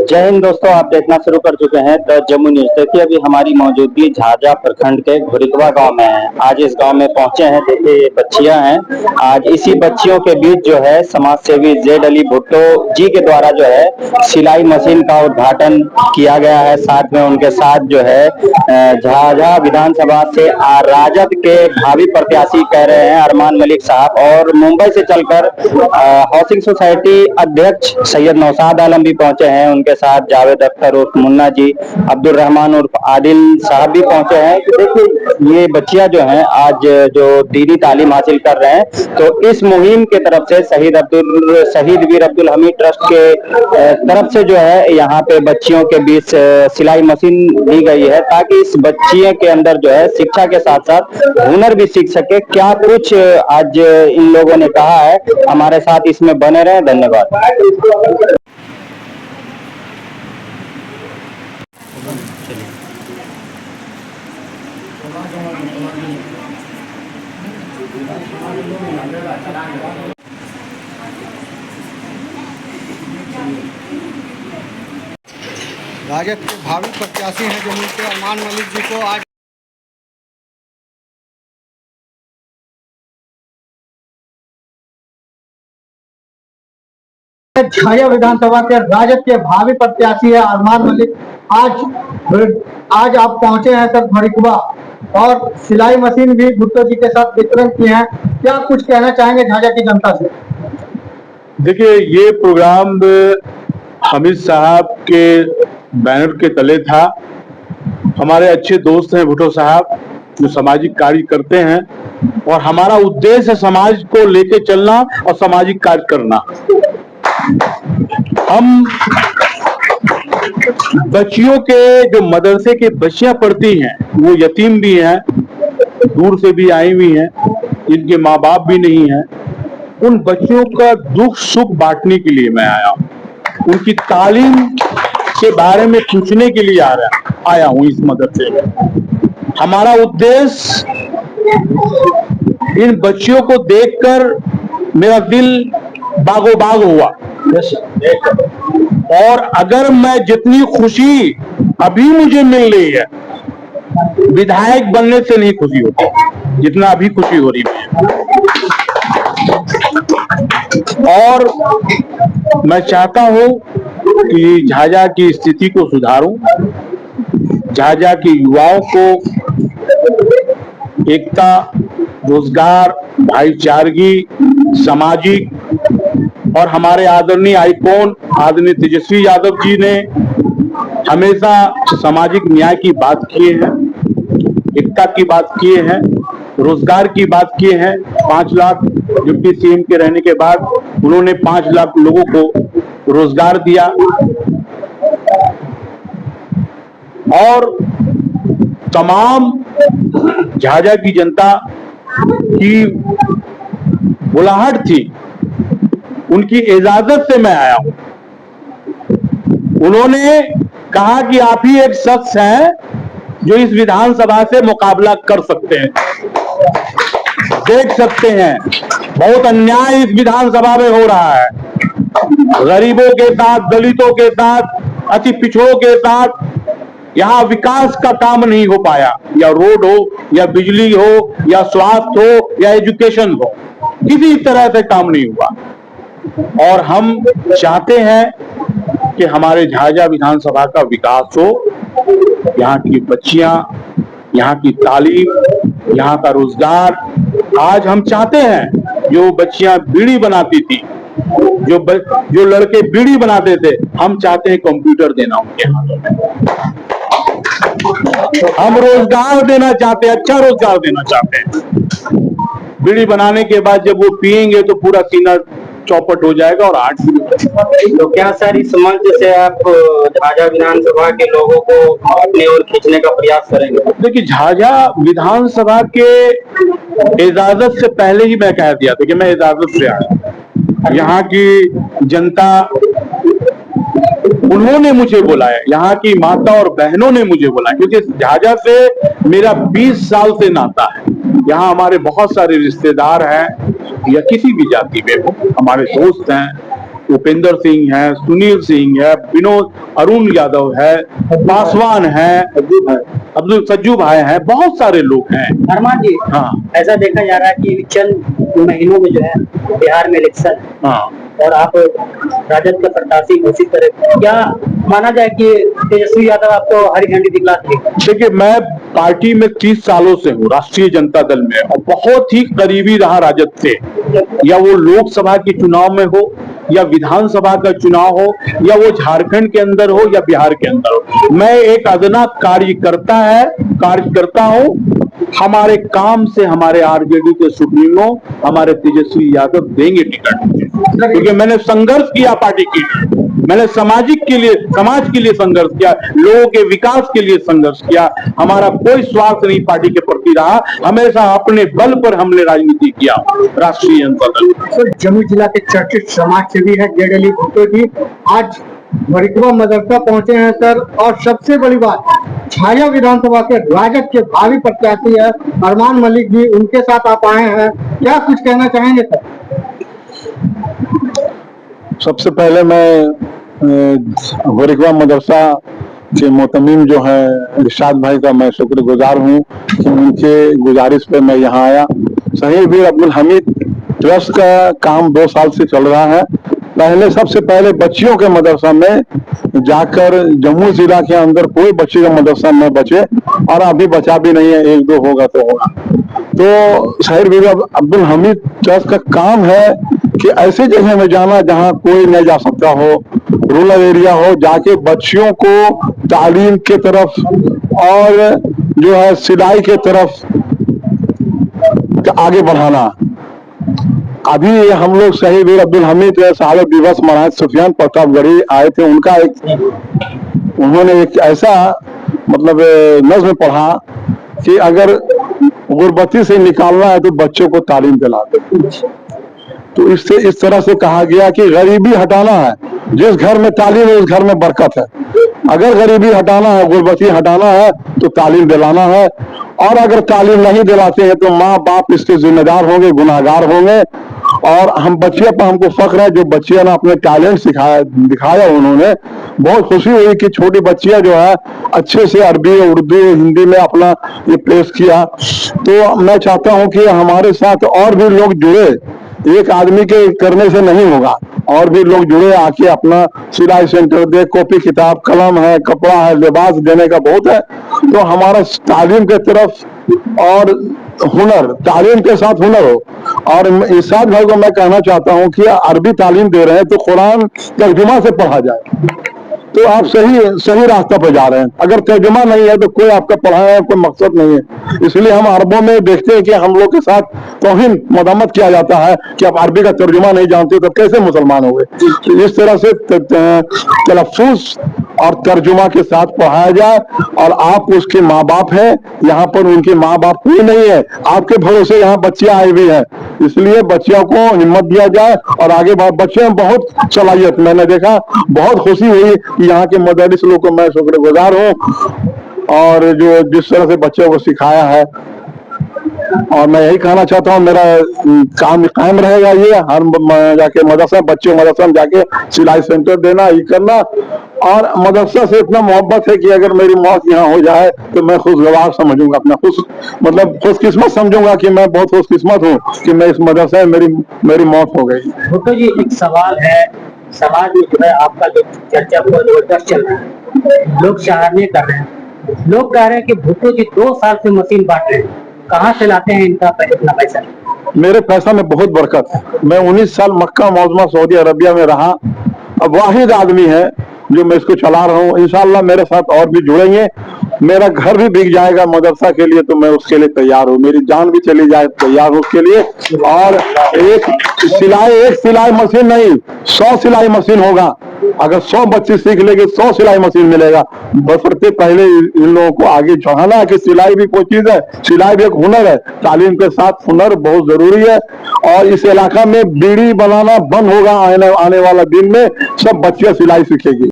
जय हिंद दोस्तों, आप देखना शुरू कर चुके हैं द जम्मू न्यूज। देखिए अभी हमारी मौजूदगी झाझा प्रखंड के घुरिकवा गांव में है। आज इस गांव में पहुंचे हैं। देखिए ये बच्चियां हैं। आज इसी बच्चियों के बीच जो है समाज सेवी जेड अली भुट्टो जी के द्वारा जो है सिलाई मशीन का उद्घाटन किया गया है। साथ में उनके साथ जो है झाझा विधानसभा से राजद के भावी प्रत्याशी कह रहे हैं अरमान मलिक साहब, और मुंबई से चलकर हाउसिंग सोसाइटी अध्यक्ष सैयद नौशाद आलम भी पहुंचे हैं। उनके साथ जावेद अख्तर उर्फ मुन्ना जी, अब्दुल रहमान उर्फ आदिल साहब भी पहुंचे हैं। देखिए ये बच्चियां जो हैं आज जो दीनी तालीम हासिल कर रहे हैं, तो इस मुहिम के तरफ से शहीद वीर अब्दुल हमीद ट्रस्ट के तरफ से जो है यहाँ पे बच्चियों के बीच सिलाई मशीन दी गई है, ताकि इस बच्चियों के अंदर जो है शिक्षा के साथ साथ हुनर भी सीख सके। क्या कुछ आज इन लोगों ने कहा है, हमारे साथ इसमें बने रहे। धन्यवाद। राजद के भावी प्रत्याशी हैं जम्मू के अरमान मलिक जी को आज झाझा विधानसभा के राजद के भावी प्रत्याशी है अरमान मलिक। आज आप पहुंचे हैं सर घुरिकवा, और सिलाई मशीन भी भुट्टो जी के साथ वितरण किए हैं। क्या कुछ कहना चाहेंगे झाझा की जनता से? देखिए ये प्रोग्राम अमित साहब के बैनर के तले था। हमारे अच्छे दोस्त हैं भुट्टो साहब, जो सामाजिक कार्य करते हैं, और हमारा उद्देश्य है समाज को लेके चलना और सामाजिक कार्य करना। हम बच्चियों के जो मदरसे के बच्चियां पढ़ती हैं, वो यतीम भी हैं, दूर से भी आई हुई हैं, जिनके माँ बाप भी नहीं हैं, उन बच्चियों का दुख सुख बांटने के लिए मैं आया हूँ। उनकी तालीम के बारे में पूछने के लिए आया हूँ इस मदरसे में। हमारा उद्देश्य इन बच्चियों को देखकर मेरा दिल बागो बाग हुआ, और अगर मैं जितनी खुशी अभी मुझे मिल रही है, विधायक बनने से नहीं खुशी होती जितना अभी खुशी हो रही है। और मैं चाहता हूं कि झाझा की स्थिति को सुधारूं, झाझा के युवाओं को एकता, रोजगार, भाईचारगी, सामाजिक, और हमारे आदरणीय आइकॉन आदरणीय तेजस्वी यादव जी ने हमेशा सामाजिक न्याय की बात किए हैं, एकता की बात किए हैं, रोजगार की बात किए हैं। 5 लाख डिप्टी सीएम के रहने के बाद उन्होंने 5 लाख लोगों को रोजगार दिया, और तमाम झाझा की जनता की बुलाहट थी, उनकी इजाजत से मैं आया हूं। उन्होंने कहा कि आप ही एक शख्स हैं जो इस विधानसभा से मुकाबला कर सकते हैं। देख सकते हैं बहुत अन्याय इस विधानसभा में हो रहा है, गरीबों के साथ, दलितों के साथ, अति पिछड़ों के साथ। यहाँ विकास का काम नहीं हो पाया, या रोड हो, या बिजली हो, या स्वास्थ्य हो, या एजुकेशन हो, किसी तरह से काम नहीं हुआ। और हम चाहते हैं कि हमारे झाझा विधानसभा का विकास हो, यहाँ की बच्चियां, यहाँ की तालीम, यहाँ का रोजगार। आज हम चाहते हैं, जो बच्चियां बीड़ी बनाती थी, जो लड़के बीड़ी बनाते थे, हम चाहते हैं कंप्यूटर देना उनके हाथों में। हम रोजगार देना चाहते हैं, अच्छा रोजगार देना चाहते हैं। बीड़ी बनाने के बाद जब वो पिएंगे तो पूरा सीना चौपट हो जाएगा और 8 तो क्या सर इस मंच से आप झाझा विधानसभा के लोगों को अपनी ओर खींचने का प्रयास करेंगे? देखिए झाझा विधानसभा के इजाजत से पहले ही मैं कह दिया था कि मैं इजाजत से आया। यहाँ की जनता, उन्होंने मुझे बुलाया, यहाँ की माता और बहनों ने मुझे बुलाया, क्योंकि झाझा से मेरा 20 साल से नाता है। यहाँ हमारे बहुत सारे रिश्तेदार हैं, या किसी भी जाति में हो, हमारे दोस्त हैं, उपेंद्र सिंह है, सुनील सिंह है, विनोद, अरुण यादव है, पासवान है, अब्दुल सज्जू भाई हैं, बहुत सारे लोग हैं। अरमान जी, हाँ ऐसा देखा जा रहा है कि चंद महीनों में जो है बिहार में इलेक्शन है हाँ और आप राजद का प्रत्याशी घोषित करें, क्या माना जाए कि तेजस्वी यादव आपको हरी झंडी दिखला देंगे? देखिए, मैं पार्टी में 30 सालों से हूँ, राष्ट्रीय जनता दल में, और बहुत ही करीबी रहा राजद से, या वो लोकसभा के चुनाव में हो या विधानसभा का चुनाव हो या वो झारखंड के अंदर हो या बिहार के अंदर हो। मैं एक अदना कार्यकर्ता हूँ। हमारे काम से हमारे आरजेडी के सुप्रीमो हमारे तेजस्वी यादव देंगे टिकट, क्योंकि मैंने संघर्ष किया पार्टी के लिए, मैंने समाज के लिए संघर्ष किया, लोगों के विकास के लिए संघर्ष किया। हमारा कोई स्वार्थ नहीं पार्टी के प्रति रहा, हमेशा अपने बल पर हमने राजनीति किया। राष्ट्रीय जनता दल तो जमुई जिला के चर्चित समाज सेवी है जेड अली भुट्टो जी आज भोरिकवा मदरसा पहुंचे हैं सर, और सबसे बड़ी बात झाझा विधानसभा के राजद के भावी प्रत्याशी है अरमान मलिक जी, उनके साथ आप आए हैं, क्या कुछ कहना चाहेंगे सर? सबसे पहले मैं भोरिकवा मदरसा के मोतमीम जो है इरशाद भाई का मैं शुक्रगुजार हूँ कि उनके गुजारिश पे मैं यहाँ आया। शहीद वीर अब्दुल हमीद ट्रस्ट का काम 2 साल से चल रहा है। सबसे पहले बच्चियों के मदरसा में जाकर जम्मू जिला के अंदर कोई बच्ची का मदरसा न बचे, और अभी बचा भी नहीं है, 1-2 होगा तो होगा। तो शहीद वीर अब्दुल हमीद ट्रस्ट का काम है कि ऐसे जगह में जाना जहाँ कोई नहीं जा सकता हो, रूरल एरिया हो, जाके बच्चियों को तालीम के तरफ और जो है सिलाई के तरफ आगे बढ़ाना। अभी हम लोग शहीद वीर अब्दुल हमीद शहादत दिवस मनाए, सुफियान प्रतापगढ़ी आए थे, उन्होंने एक ऐसा मतलब नज्म पढ़ा कि अगर गुरबती से निकालना है तो बच्चों को तालीम दिला दे। तो इससे इस तरह से कहा गया कि गरीबी हटाना है, जिस घर में तालीम है उस घर में बरकत है। अगर गरीबी हटाना है, गुरबती हटाना है तो तालीम दिलाना है, और अगर तालीम नहीं दिलाते हैं तो माँ बाप इसके जिम्मेदार होंगे, गुनाहगार होंगे। और हम बच्चियों पर हमको फख्र है, जो बच्चियां ने अपने टैलेंट दिखाया उन्होंने, बहुत खुशी हुई कि छोटी बच्चियां जो है अच्छे से अरबी, उर्दू, हिंदी में अपना ये पेश किया। तो मैं चाहता हूं कि हमारे साथ और भी लोग जुड़े, एक आदमी के करने से नहीं होगा, और भी लोग जुड़े, आके अपना सिलाई सेंटर दे, कॉपी किताब, कलम है, कपड़ा है, लिबास देने का बहुत है। तो हमारा तालीम के तरफ और हुनर, तालीम के साथ हुनर हो। और इरशाद भाई को मैं कहना चाहता हूं कि अरबी तालीम दे रहे हैं तो कुरान तर्जुमा से पढ़ा जाए, तो आप सही रास्ता पे जा रहे हैं। अगर तर्जुमा नहीं है तो कोई आपका पढ़ाने का कोई मकसद नहीं है। इसलिए हम अरबों में देखते हैं कि हम लोग के साथ तौहीन मदामत किया जाता है कि आप अरबी का तर्जुमा नहीं जानते तो कैसे मुसलमान हो गए। तो इस तरह से तलफ्फुज और तर्जुमा के साथ पढ़ाया जाए। और आप उसके माँ बाप हैं, यहाँ पर उनके माँ बाप कोई नहीं है, आपके भरोसे यहाँ बच्चियां आई हुई है, इसलिए बच्चियों को हिम्मत दिया जाए और आगे बढ़। बच्चे में बहुत सलाहियत मैंने देखा, बहुत खुशी हुई कि यहाँ के मदरस लोग को मैं शुक्रगुजार हूँ, और जो जिस तरह से बच्चों को सिखाया है। और मैं यही कहना चाहता हूँ, मेरा काम कायम रहेगा ये, हर जाके मदरसा में जाके सिलाई सेंटर देना, ये करना। और मदरसा से इतना मोहब्बत है कि अगर मेरी मौत यहाँ हो जाए तो मैं खुशगवार समझूंगा, अपना खुशकिस्मत समझूंगा कि मैं बहुत खुशकिस्मत हूँ कि मैं इस मदरसा में मेरी मौत हो गई। भुट्टो जी, एक सवाल है, समाज में जो है आपका जो चर्चा बहुत जबरदस्त चल रहा है, लोग सराहनीय कर रहे हैं, लोग कह रहे हैं कि भुट्टो जी 2 साल से मशीन बांट रहे हैं, कहाँ से लाते हैं इनका इतना पैसा? मेरे पैसा में बहुत बरकत है। मैं 19 साल मक्का मौजमा सऊदी अरबिया में रहा, अब वाहिद आदमी है जो मैं इसको चला रहा हूँ। इंशाअल्लाह मेरे साथ और भी जुड़ेंगे। मेरा घर भी बिक जाएगा मदरसा के लिए तो मैं उसके लिए तैयार हूँ, मेरी जान भी चली जाए तैयार हूँ उसके लिए। और एक सिलाई मशीन नहीं, 100 सिलाई मशीन होगा। अगर 100 बच्चे सीख लेंगे 100 सिलाई मशीन मिलेगा। बशर्ते पहले इन लोगों को आगे चढ़ाना है कि सिलाई भी कोई चीज है, सिलाई भी एक हुनर है, तालीम के साथ हुनर बहुत जरूरी है। और इस इलाका में बीड़ी बनाना बंद होगा, आने वाला दिन में सब बच्चियां सिलाई सीखेगी।